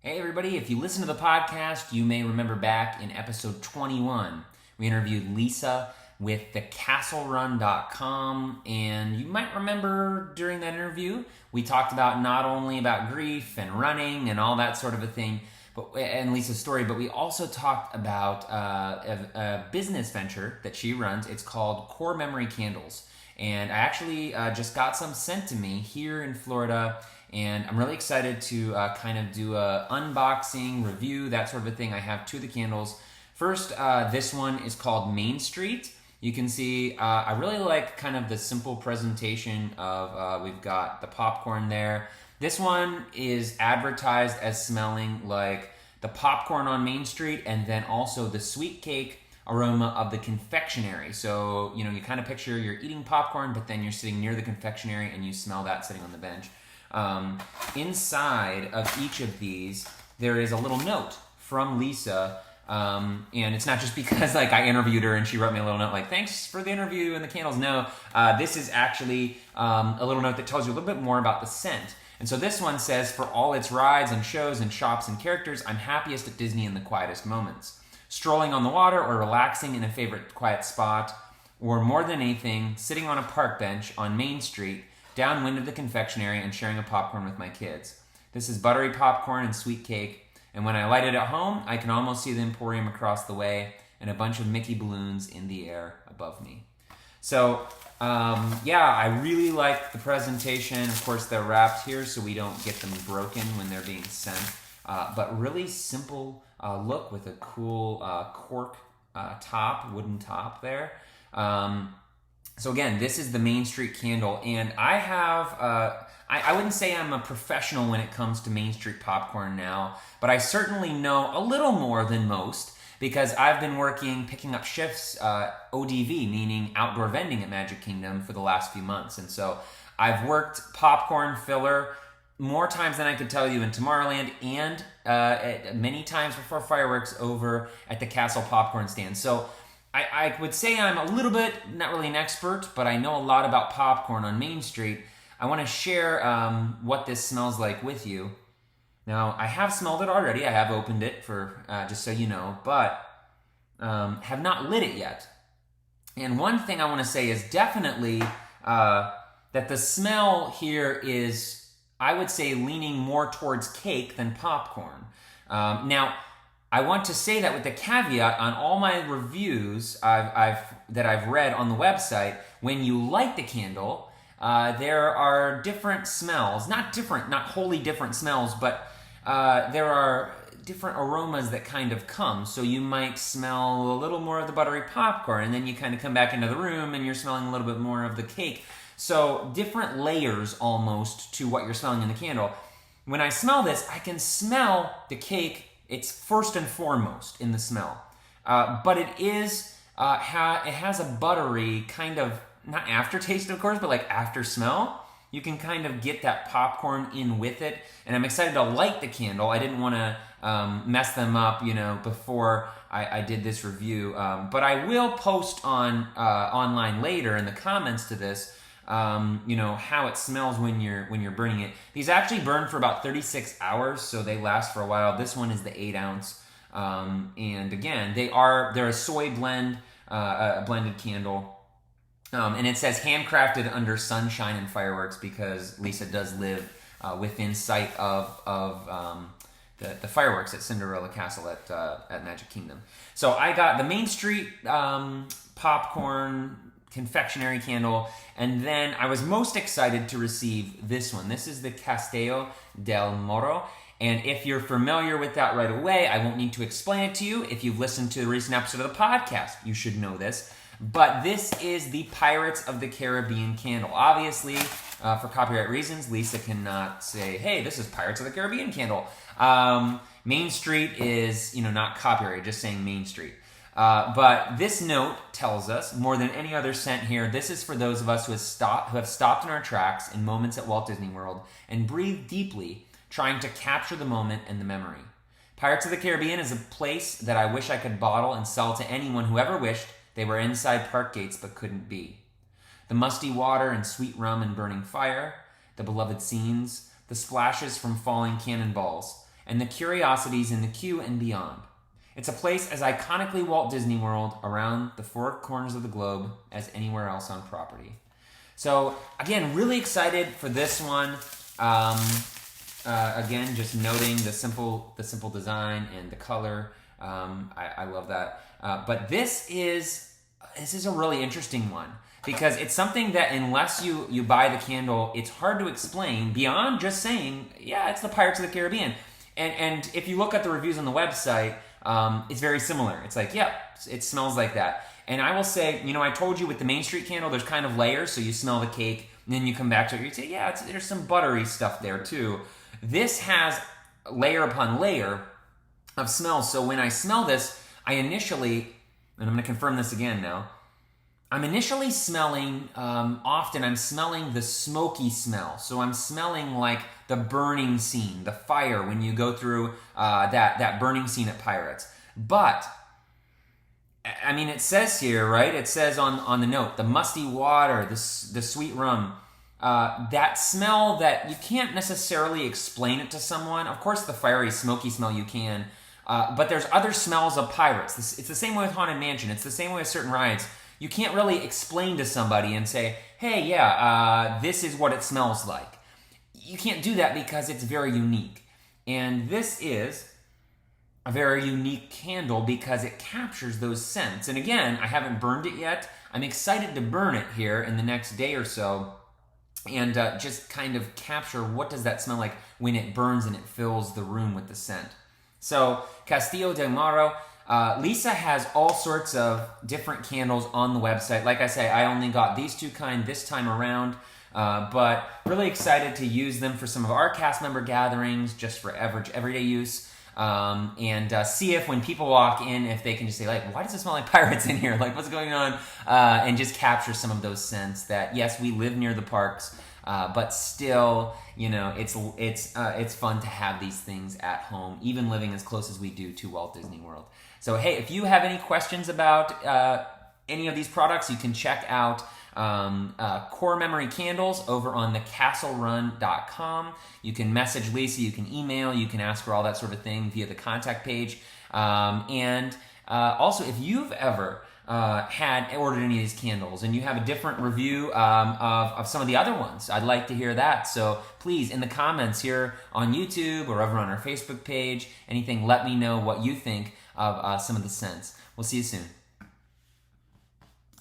Hey everybody, if you listen to the podcast, you may remember back in episode 21, we interviewed Lisa with thecastlerun.com, and you might remember during that interview, we talked about not only about grief and running and all that sort of a thing, and Lisa's story, but we also talked about a business venture that she runs. It's called Core Memory Candles, and I actually just got some sent to me here in Florida. And I'm really excited to kind of do a unboxing, review, that sort of a thing. I have two of the candles. First, this one is called Main Street. You can see I really like kind of the simple presentation of, we've got the popcorn there. This one is advertised as smelling like the popcorn on Main Street and then also the sweet cake aroma of the confectionery. So, you kind of picture you're eating popcorn, but then you're sitting near the confectionery and you smell that sitting on the bench. Inside of each of these, there is a little note from Lisa, and it's not just because I interviewed her and she wrote me a little note thanks for the interview and the candles. No, this is actually a little note that tells you a little bit more about the scent. And so this one says, for all its rides and shows and shops and characters, I'm happiest at Disney in the quietest moments. Strolling on the water or relaxing in a favorite quiet spot, or more than anything, sitting on a park bench on Main Street, downwind of the confectionery and sharing a popcorn with my kids. This is buttery popcorn and sweet cake, and when I light it at home, I can almost see the Emporium across the way and a bunch of Mickey balloons in the air above me. So, I really like the presentation. Of course, they're wrapped here so we don't get them broken when they're being sent, but really simple look with a cool cork wooden top there. So again, this is the Main Street candle, and I have, I wouldn't say I'm a professional when it comes to Main Street popcorn now, but I certainly know a little more than most because I've been picking up shifts, ODV, meaning outdoor vending at Magic Kingdom for the last few months. And so I've worked popcorn filler more times than I could tell you in Tomorrowland and many times before fireworks over at the Castle popcorn stand. So I would say I'm a little bit, not really an expert, but I know a lot about popcorn on Main Street. I want to share what this smells like with you. Now, I have smelled it already. I have opened it for just so you know, but have not lit it yet. And one thing I want to say is definitely that the smell here is, I would say, leaning more towards cake than popcorn. Now, I want to say that with the caveat on all my reviews that I've read on the website, when you light the candle, there are different smells, not wholly different smells, but there are different aromas that kind of come. So you might smell a little more of the buttery popcorn, and then you kind of come back into the room and you're smelling a little bit more of the cake. So different layers almost to what you're smelling in the candle. When I smell this, I can smell the cake. It's first and foremost in the smell, but it is it has a buttery kind of, not aftertaste of course, but after smell. You can kind of get that popcorn in with it, and I'm excited to light the candle. I didn't want to mess them up, before I did this review, but I will post on online later in the comments to this. How it smells when you're burning it. These actually burn for about 36 hours, so they last for a while. This one is the 8 ounce, and again, they're a soy blend, a blended candle, and it says handcrafted under sunshine and fireworks because Lisa does live within sight of the fireworks at Cinderella Castle at Magic Kingdom. So I got the Main Street popcorn confectionery candle, and then I was most excited to receive this one. This is the Castillo del Morro, and if you're familiar with that right away, I won't need to explain it to you. If you've listened to the recent episode of the podcast, you should know this, but this is the Pirates of the Caribbean candle. Obviously, for copyright reasons, Lisa cannot say, hey, this is Pirates of the Caribbean candle. Main Street is, not copyrighted, just saying Main Street. But this note tells us, more than any other scent here, this is for those of us who have stopped in our tracks in moments at Walt Disney World and breathed deeply, trying to capture the moment and the memory. Pirates of the Caribbean is a place that I wish I could bottle and sell to anyone who ever wished they were inside park gates but couldn't be. The musty water and sweet rum and burning fire, the beloved scenes, the splashes from falling cannonballs, and the curiosities in the queue and beyond. It's a place as iconically Walt Disney World around the four corners of the globe as anywhere else on property. So again, really excited for this one. Again, just noting the simple design and the color. I love that. But this is a really interesting one because it's something that unless you buy the candle, it's hard to explain beyond just saying, yeah, it's the Pirates of the Caribbean. And if you look at the reviews on the website, it's very similar. It's like, yeah, it smells like that. And I will say, I told you with the Main Street candle, there's kind of layers. So you smell the cake, and then you come back to it, you say, yeah, there's some buttery stuff there too. This has layer upon layer of smells. So when I smell this, I initially, and I'm going to confirm this again now, I'm initially smelling, often I'm smelling the smoky smell. So I'm smelling like the burning scene, the fire when you go through that burning scene at Pirates. But, I mean, it says here, right? It says on the note, the musty water, the sweet rum, that smell that you can't necessarily explain it to someone. Of course, the fiery, smoky smell you can. But there's other smells of Pirates. It's the same way with Haunted Mansion. It's the same way with certain rides. You can't really explain to somebody and say, hey, yeah, this is what it smells like. You can't do that because it's very unique. And this is a very unique candle because it captures those scents. And again, I haven't burned it yet. I'm excited to burn it here in the next day or so and just kind of capture what does that smell like when it burns and it fills the room with the scent. So, Castillo del Morro. Lisa has all sorts of different candles on the website. Like I say, I only got these two kind this time around, but really excited to use them for some of our cast member gatherings, just for everyday use, and see if when people walk in, if they can just say, like, why does it smell like Pirates in here? Like, what's going on? And just capture some of those scents that, yes, we live near the parks, but still, it's fun to have these things at home, even living as close as we do to Walt Disney World. So, hey, if you have any questions about any of these products, you can check out Core Memory Candles over on thecastlerun.com. You can message Lisa, you can email, you can ask her all that sort of thing via the contact page. And also, if you've ever had ordered any of these candles and you have a different review of some of the other ones, I'd like to hear that. So please, in the comments here on YouTube or over on our Facebook page, anything, let me know what you think of some of the scents. We'll see you soon.